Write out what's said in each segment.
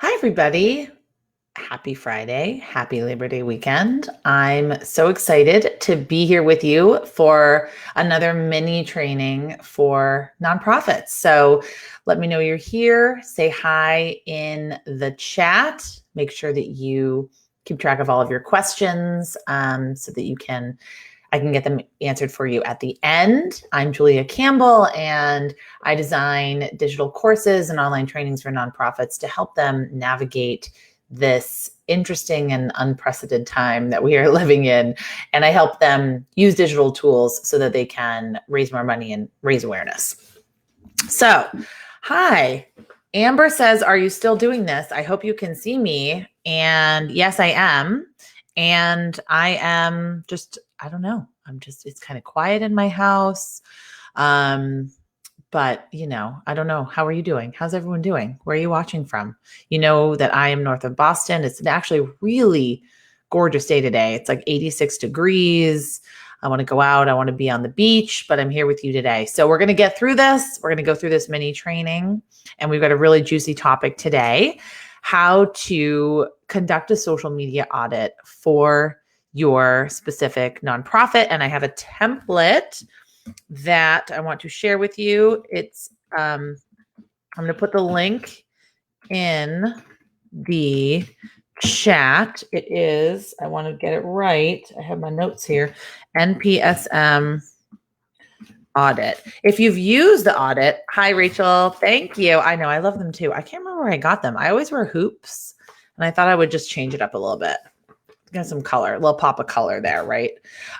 Hi, everybody. Happy Friday. Happy Labor Day weekend. I'm so excited to be here with you for another mini training for nonprofits. So let me know you're here. Say hi in the chat. Make sure that you keep track of all of your questions so that I can get them answered for you at the end. I'm Julia Campbell, and I design digital courses and online trainings for nonprofits to help them navigate this interesting and unprecedented time that we are living in. And I help them use digital tools so that they can raise more money and raise awareness. So, hi. Amber says, are you still doing this? I hope you can see me. And yes, I am. And I am just, I don't know. It's kind of quiet in my house. But I don't know. How are you doing? How's everyone doing? Where are you watching from? You know that I am north of Boston. It's actually a really gorgeous day today. It's like 86 degrees. I want to go out. I want to be on the beach, but I'm here with you today. So we're going to get through this. We're going to go through this mini training, and we've got a really juicy topic today: how to conduct a social media audit for your specific nonprofit. And I have a template that I want to share with you. I'm going to put the link in the chat. It is, I want to get it right. I have my notes here. NPSM Audit. If you've used the Audit, hi Rachel, thank you. I know, I love them too. I can't remember where I got them. I always wear hoops, and I thought I would just change it up a little bit. Get some color, a little pop of color there, right?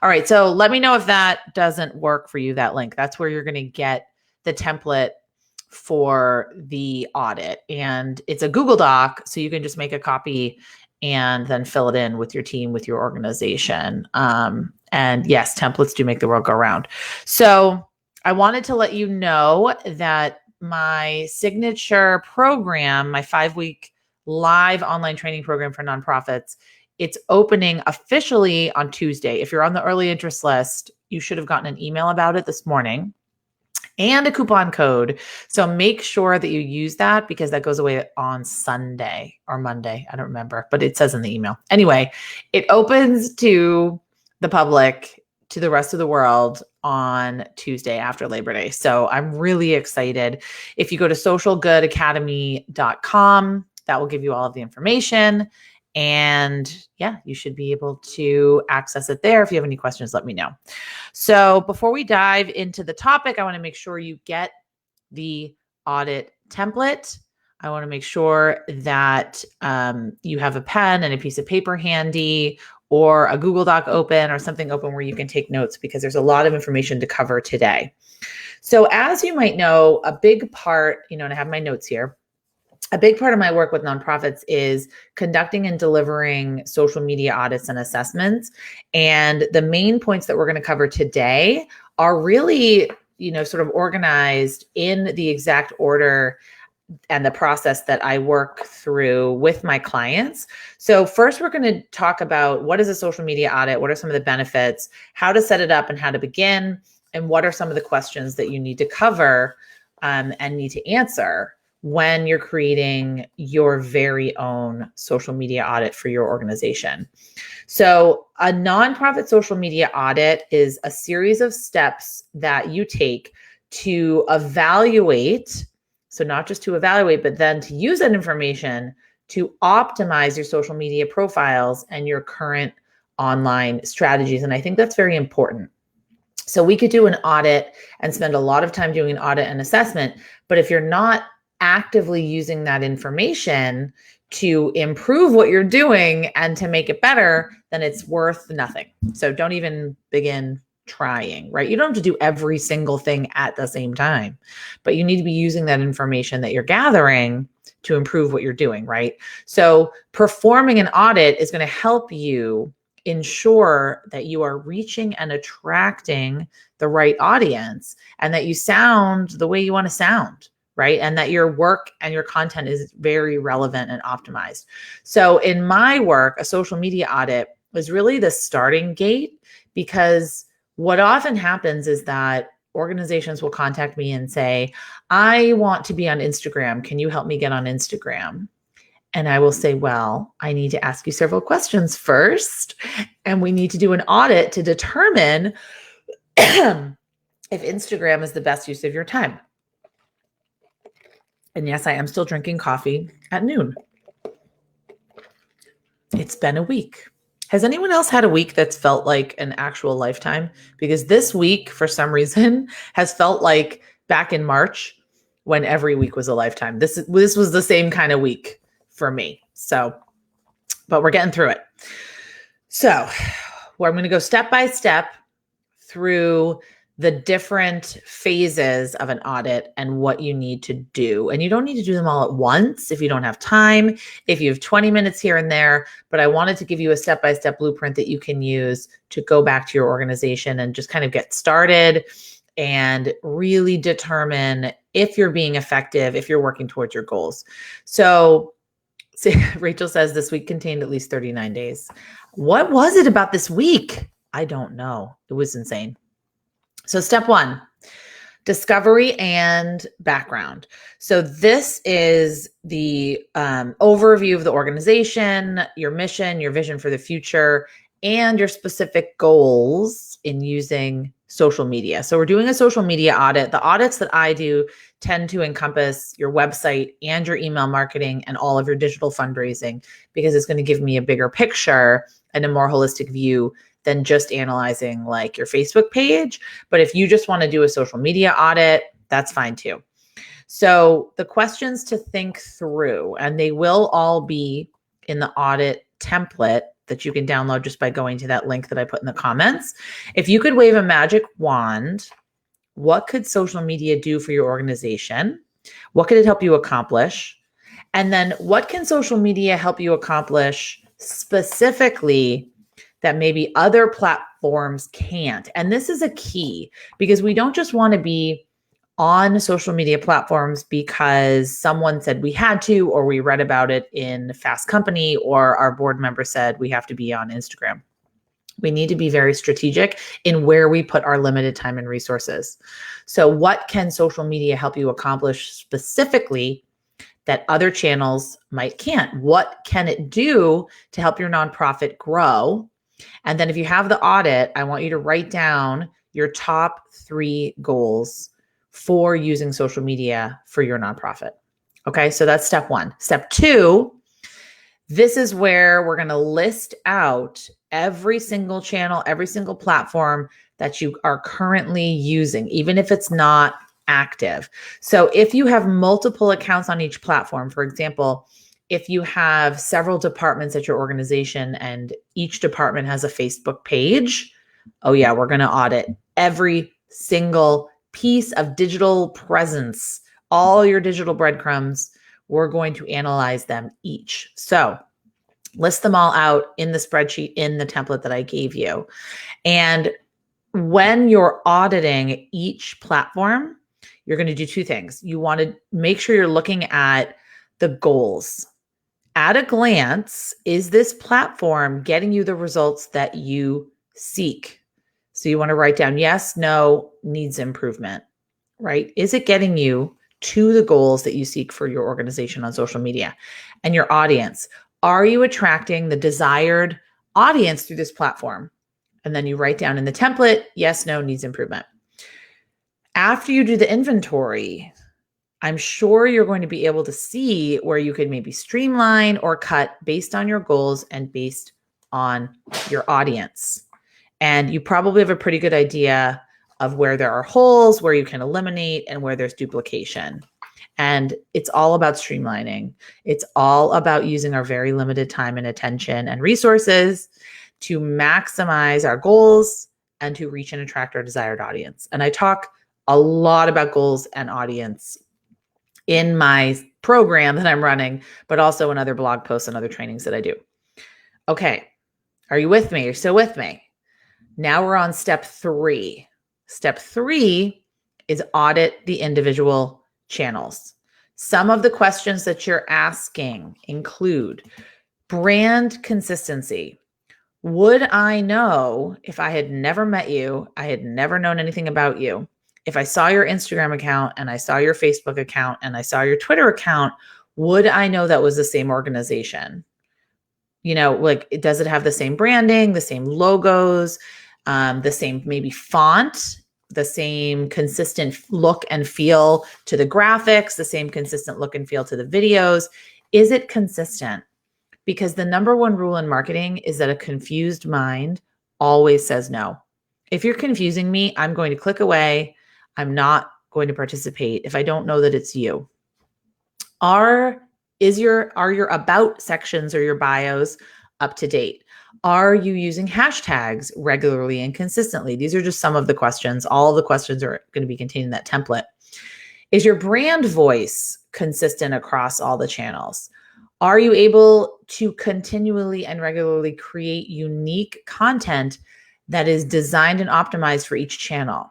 All right, so let me know if that doesn't work for you, that link. That's where you're going to get the template for the audit. And it's a Google Doc, so you can just make a copy and then fill it in with your team, with your organization. And yes, templates do make the world go round. So I wanted to let you know that my signature program, my 5-week live online training program for nonprofits, it's opening officially on Tuesday. If you're on the early interest list, you should have gotten an email about it this morning and a coupon code. So make sure that you use that, because that goes away on Sunday or Monday. I don't remember, but it says in the email. Anyway, it opens to the public, to the rest of the world, on Tuesday after Labor Day. So I'm really excited. If you go to socialgoodacademy.com, that will give you all of the information. And yeah, you should be able to access it there. If you have any questions, let me know. So before we dive into the topic, I want to make sure you get the audit template. I want to make sure that you have a pen and a piece of paper handy, or a Google Doc open, or something open where you can take notes, because there's a lot of information to cover today. So as you might know, a big part, and I have my notes here, a big part of my work with nonprofits is conducting and delivering social media audits and assessments. And the main points that we're going to cover today are really, sort of organized in the exact order and the process that I work through with my clients. So first, we're going to talk about what is a social media audit, what are some of the benefits, how to set it up and how to begin, and what are some of the questions that you need to cover and need to answer when you're creating your very own social media audit for your organization. So a nonprofit social media audit is a series of steps that you take to evaluate. So not just to evaluate, but then to use that information to optimize your social media profiles and your current online strategies. And I think that's very important. So we could do an audit and spend a lot of time doing an audit and assessment, but if you're not actively using that information to improve what you're doing and to make it better, then it's worth nothing. So don't even begin trying, right? You don't have to do every single thing at the same time, but you need to be using that information that you're gathering to improve what you're doing, right? So performing an audit is going to help you ensure that you are reaching and attracting the right audience, and that you sound the way you want to sound, right? And that your work and your content is very relevant and optimized. So in my work, a social media audit is really the starting gate, because what often happens is that organizations will contact me and say, I want to be on Instagram. Can you help me get on Instagram? And I will say, well, I need to ask you several questions first, and we need to do an audit to determine if Instagram is the best use of your time. And yes, I am still drinking coffee at noon. It's been a week. Has anyone else had a week that's felt like an actual lifetime? Because this week, for some reason, has felt like back in March when every week was a lifetime. This was the same kind of week for me. So, but we're getting through it. So, I'm going to go step by step through the different phases of an audit and what you need to do. And you don't need to do them all at once if you don't have time, if you have 20 minutes here and there, but I wanted to give you a step-by-step blueprint that you can use to go back to your organization and just kind of get started and really determine if you're being effective, if you're working towards your goals. So Rachel says this week contained at least 39 days. What was it about this week? I don't know. It was insane. So step 1, discovery and background. So this is the overview of the organization, your mission, your vision for the future, and your specific goals in using social media. So we're doing a social media audit. The audits that I do tend to encompass your website and your email marketing and all of your digital fundraising, because it's going to give me a bigger picture and a more holistic view than just analyzing like your Facebook page. But if you just want to do a social media audit, that's fine too. So the questions to think through, and they will all be in the audit template that you can download just by going to that link that I put in the comments. If you could wave a magic wand, what could social media do for your organization? What could it help you accomplish? And then what can social media help you accomplish specifically that maybe other platforms can't? And this is a key, because we don't just want to be on social media platforms because someone said we had to, or we read about it in Fast Company, or our board member said we have to be on Instagram. We need to be very strategic in where we put our limited time and resources. So what can social media help you accomplish specifically that other channels can't? What can it do to help your nonprofit grow? And then if you have the audit, I want you to write down your top 3 goals for using social media for your nonprofit. Okay, so that's step 1. Step 2, this is where we're going to list out every single channel, every single platform that you are currently using, even if it's not active. So if you have multiple accounts on each platform, for example, if you have several departments at your organization and each department has a Facebook page, oh yeah, we're going to audit every single piece of digital presence, all your digital breadcrumbs. We're going to analyze them each. So list them all out in the spreadsheet, in the template that I gave you. And when you're auditing each platform, you're going to do 2 things. You want to make sure you're looking at the goals. At a glance, is this platform getting you the results that you seek? So you want to write down yes, no, needs improvement, right? Is it getting you to the goals that you seek for your organization on social media? And your audience, are you attracting the desired audience through this platform? And then you write down in the template, yes, no, needs improvement. After you do the inventory, I'm sure you're going to be able to see where you could maybe streamline or cut based on your goals and based on your audience. And you probably have a pretty good idea of where there are holes, where you can eliminate, and where there's duplication. And it's all about streamlining. It's all about using our very limited time and attention and resources to maximize our goals and to reach and attract our desired audience. And I talk a lot about goals and audience in my program that I'm running, but also in other blog posts and other trainings that I do. Okay. Are you with me? You're still with me? Now we're on step 3. Step 3 is audit the individual channels. Some of the questions that you're asking include brand consistency. Would I know if I had never met you, I had never known anything about you, if I saw your Instagram account and I saw your Facebook account and I saw your Twitter account, Would I know that was the same organization? Like, does it have the same branding, the same logos, the same maybe font, the same consistent look and feel to the graphics, the same consistent look and feel to the videos? Is it consistent? Because the number one rule in marketing is that a confused mind always says no. If you're confusing me, I'm going to click away. I'm not going to participate if I don't know that it's you. Are your about sections or your bios up to date? Are you using hashtags regularly and consistently? These are just some of the questions. All of the questions are going to be contained in that template. Is your brand voice consistent across all the channels? Are you able to continually and regularly create unique content that is designed and optimized for each channel?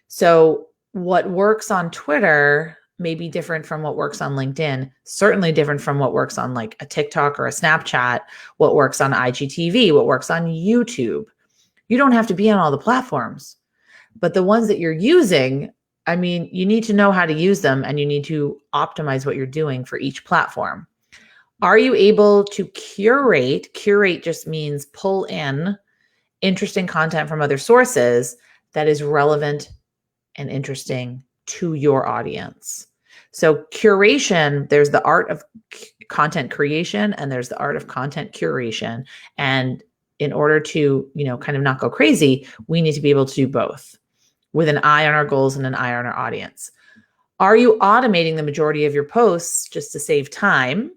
So what works on Twitter may be different from what works on LinkedIn, certainly different from what works on like a TikTok or a Snapchat, what works on IGTV, what works on YouTube. You don't have to be on all the platforms, but the ones that you're using, I mean, you need to know how to use them and you need to optimize what you're doing for each platform. Are you able to curate? Curate just means pull in interesting content from other sources that is relevant and interesting to your audience. So curation, there's the art of content creation and there's the art of content curation. And in order to, kind of not go crazy, we need to be able to do both with an eye on our goals and an eye on our audience. Are you automating the majority of your posts just to save time?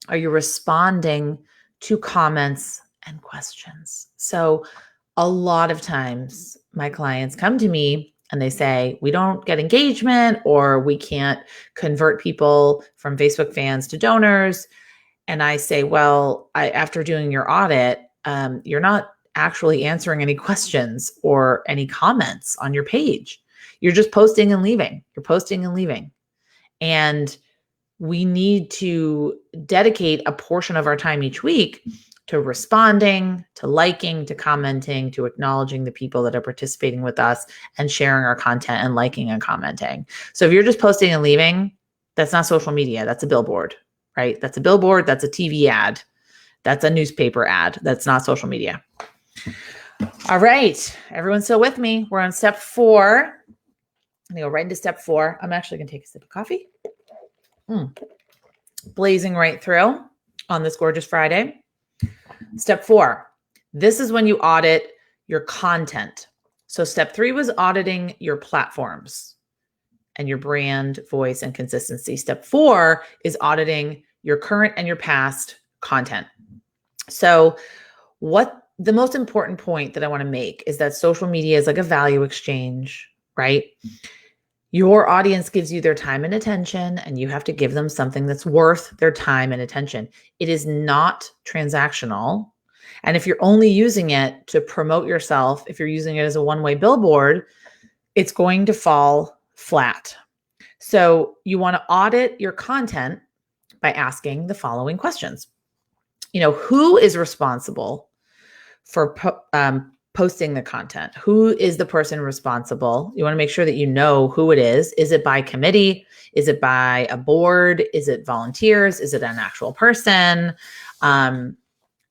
Are you responding to comments and questions? So a lot of times my clients come to me and they say, we don't get engagement or we can't convert people from Facebook fans to donors. And I say, well, after doing your audit, you're not actually answering any questions or any comments on your page. You're just posting and leaving. You're posting and leaving. And we need to dedicate a portion of our time each week to responding, to liking, to commenting, to acknowledging the people that are participating with us and sharing our content and liking and commenting. So if you're just posting and leaving, that's not social media. That's a billboard, right? That's a billboard. That's a TV ad. That's a newspaper ad. That's not social media. All right. Everyone's still with me. We're on step 4. I'm going to go right into step 4. I'm actually going to take a sip of coffee. Blazing right through on this gorgeous Friday. Step 4, this is when you audit your content. So step 3 was auditing your platforms and your brand, voice, and consistency. Step 4 is auditing your current and your past content. So what the most important point that I want to make is that social media is like a value exchange, right? Your audience gives you their time and attention, and you have to give them something that's worth their time and attention. It is not transactional. And if you're only using it to promote yourself, if you're using it as a one-way billboard, it's going to fall flat. So you want to audit your content by asking the following questions. Who is responsible for posting the content? Who is the person responsible? You want to make sure that you know who it is. Is it by committee? Is it by a board? Is it volunteers? Is it an actual person? And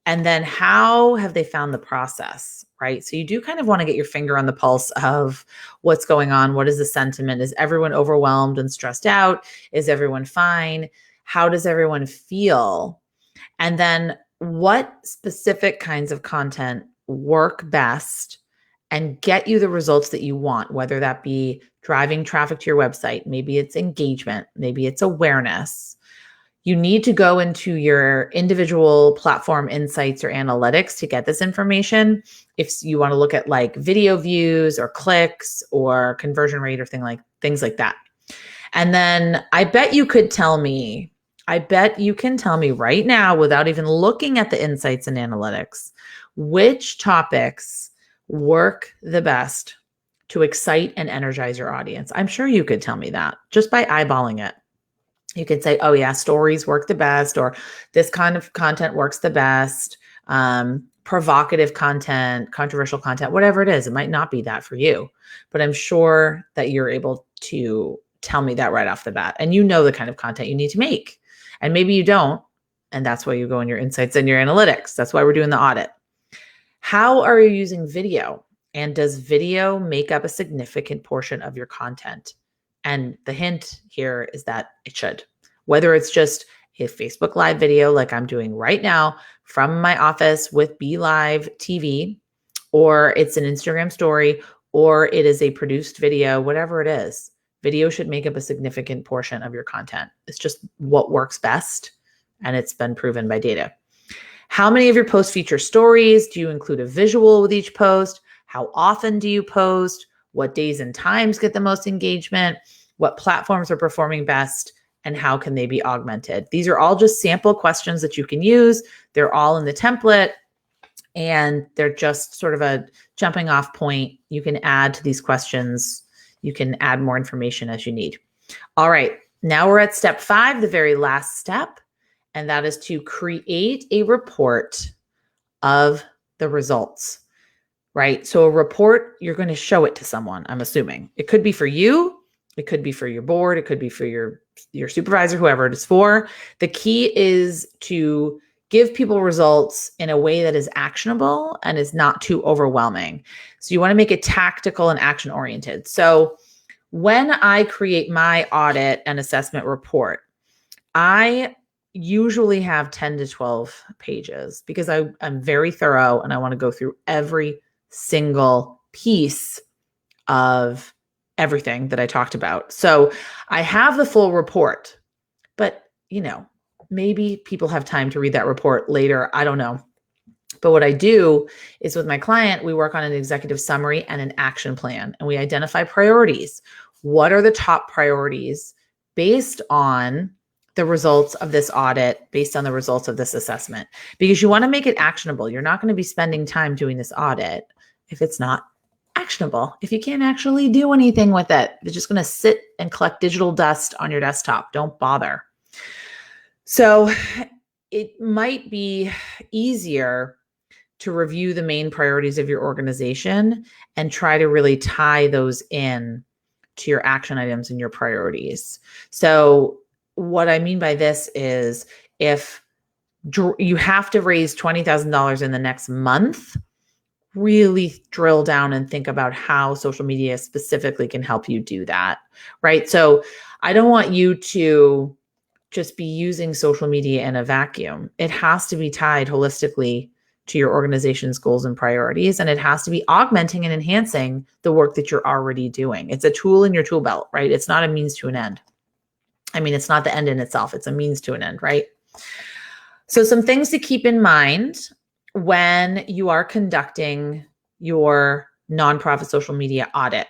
then how have they found the process, right? So you do kind of want to get your finger on the pulse of what's going on. What is the sentiment? Is everyone overwhelmed and stressed out? Is everyone fine? How does everyone feel? And then what specific kinds of content work best and get you the results that you want, whether that be driving traffic to your website, maybe it's engagement, maybe it's awareness. You need to go into your individual platform insights or analytics to get this information. If you want to look at like video views or clicks or conversion rate or things like that. And then I bet you can tell me right now without even looking at the insights and analytics, which topics work the best to excite and energize your audience. I'm sure you could tell me that just by eyeballing it. You could say, oh yeah, stories work the best, or this kind of content works the best, provocative content, controversial content, whatever it is. It might not be that for you, but I'm sure that you're able to tell me that right off the bat. And you know the kind of content you need to make. And maybe you don't. And that's why you go in your insights and your analytics. That's why we're doing the audit. How are you using video? And does video make up a significant portion of your content? And the hint here is that it should. Whether it's just a Facebook Live video like I'm doing right now from my office with Be Live TV, or it's an Instagram story, or it is a produced video, whatever it is, video should make up a significant portion of your content. It's just what works best, and it's been proven by data. How many of your posts feature stories? Do you include a visual with each post? How often do you post? What days and times get the most engagement? What platforms are performing best? And how can they be augmented? These are all just sample questions that you can use. They're all in the template, and they're just sort of a jumping off point. You can add to these questions. You can add more information as you need. All right, now we're at step 5, the very last step, and that is to create a report of the results, right? So a report, you're going to show it to someone, I'm assuming. It could be for you. It could be for your board. It could be for your supervisor, whoever it is for. The key is to give people results in a way that is actionable and is not too overwhelming. So you want to make it tactical and action oriented. So when I create my audit and assessment report, I usually have 10 to 12 pages because I'm very thorough and I want to go through every single piece of everything that I talked about. So I have the full report, but maybe people have time to read that report later. I don't know. But what I do is with my client, we work on an executive summary and an action plan, and we identify priorities. What are the top priorities based on the results of this audit, based on the results of this assessment? Because you want to make it actionable. You're not going to be spending time doing this audit if it's not actionable, if you can't actually do anything with it. It's just going to sit and collect digital dust on your desktop. Don't bother. So it might be easier to review the main priorities of your organization and try to really tie those in to your action items and your priorities. So what I mean by this is if you have to raise $20,000 in the next month, really drill down and think about how social media specifically can help you do that, right? So I don't want you to just be using social media in a vacuum. It has to be tied holistically to your organization's goals and priorities, and it has to be augmenting and enhancing the work that you're already doing. It's a tool in your tool belt, right? It's not a means to an end. I mean, it's not the end in itself. It's a means to an end, right? So some things to keep in mind when you are conducting your nonprofit social media audit.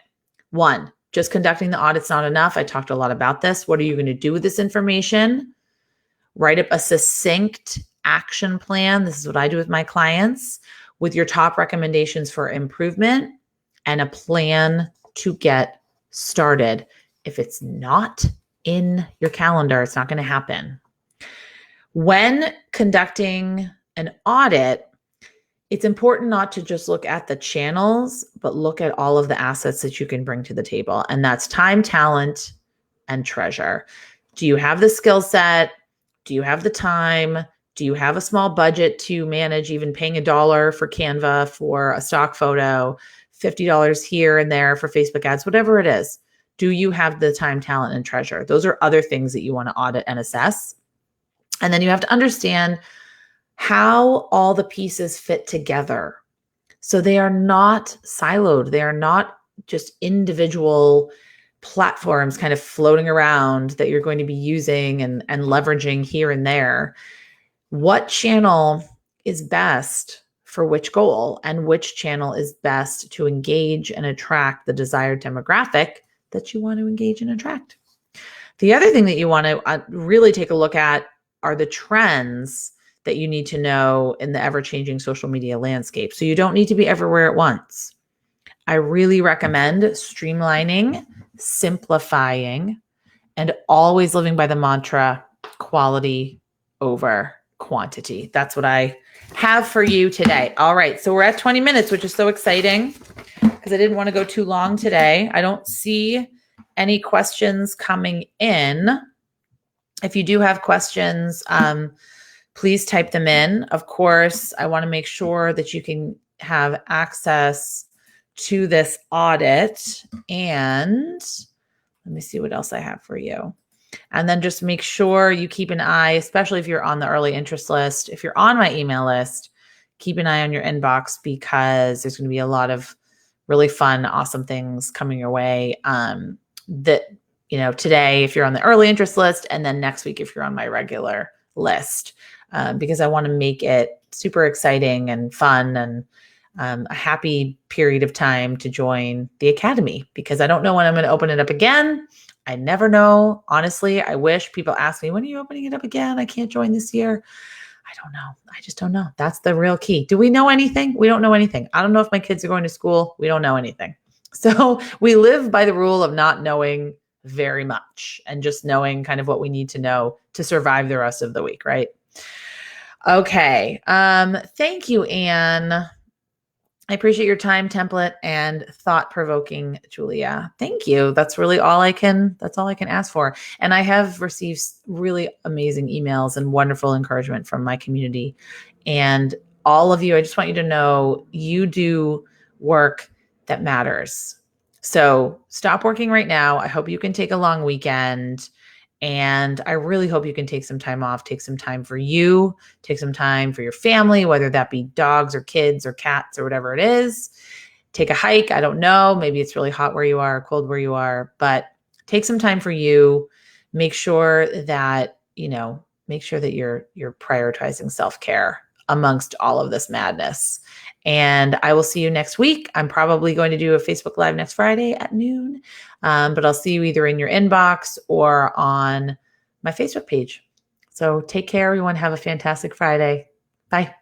1, just conducting the audit's not enough. I talked a lot about this. What are you going to do with this information? Write up a succinct action plan. This is what I do with my clients, with your top recommendations for improvement and a plan to get started. If it's not in your calendar, it's not going to happen. When conducting an audit, it's important not to just look at the channels, but look at all of the assets that you can bring to the table. And that's time, talent, and treasure. Do you have the skill set? Do you have the time? Do you have a small budget to manage even paying $1 for Canva for a stock photo, $50 here and there for Facebook ads, whatever it is? Do you have the time, talent, and treasure? Those are other things that you want to audit and assess. And then you have to understand how all the pieces fit together. So they are not siloed. They are not just individual platforms kind of floating around that you're going to be using and leveraging here and there. What channel is best for which goal, and which channel is best to engage and attract the desired demographic that you want to engage and attract? The other thing that you want to really take a look at are the trends that you need to know in the ever-changing social media landscape. So you don't need to be everywhere at once. I really recommend streamlining, simplifying, and always living by the mantra, quality over quantity. That's what I have for you today. All right, so we're at 20 minutes, which is so exciting because I didn't want to go too long today. I don't see any questions coming in. If you do have questions, please type them in. Of course, I want to make sure that you can have access to this audit. And let me see what else I have for you. And then just make sure you keep an eye, especially if you're on the early interest list. If you're on my email list, keep an eye on your inbox because there's going to be a lot of really fun, awesome things coming your way. That, today, if you're on the early interest list, and then next week, if you're on my regular list, because I want to make it super exciting and fun and a happy period of time to join the Academy, because I don't know when I'm going to open it up again. I never know. Honestly, I wish people ask me, when are you opening it up again? I can't join this year. I don't know. I just don't know. That's the real key. Do we know anything? We don't know anything. I don't know if my kids are going to school. We don't know anything. So we live by the rule of not knowing very much and just knowing kind of what we need to know to survive the rest of the week, right? Okay. Thank you, Anne. I appreciate your time, template, and thought-provoking, Julia. Thank you. That's really that's all I can ask for. And I have received really amazing emails and wonderful encouragement from my community. And all of you, I just want you to know you do work that matters. So stop working right now. I hope you can take a long weekend. And I really hope you can take some time off, take some time for you, take some time for your family, whether that be dogs or kids or cats or whatever it is. Take a hike. I don't know. Maybe it's really hot where you are, cold where you are, but take some time for you. Make sure that, you're prioritizing self-care amongst all of this madness. And I will see you next week. I'm probably going to do a Facebook Live next Friday at noon. But I'll see you either in your inbox or on my Facebook page. So take care, everyone. Have a fantastic Friday. Bye.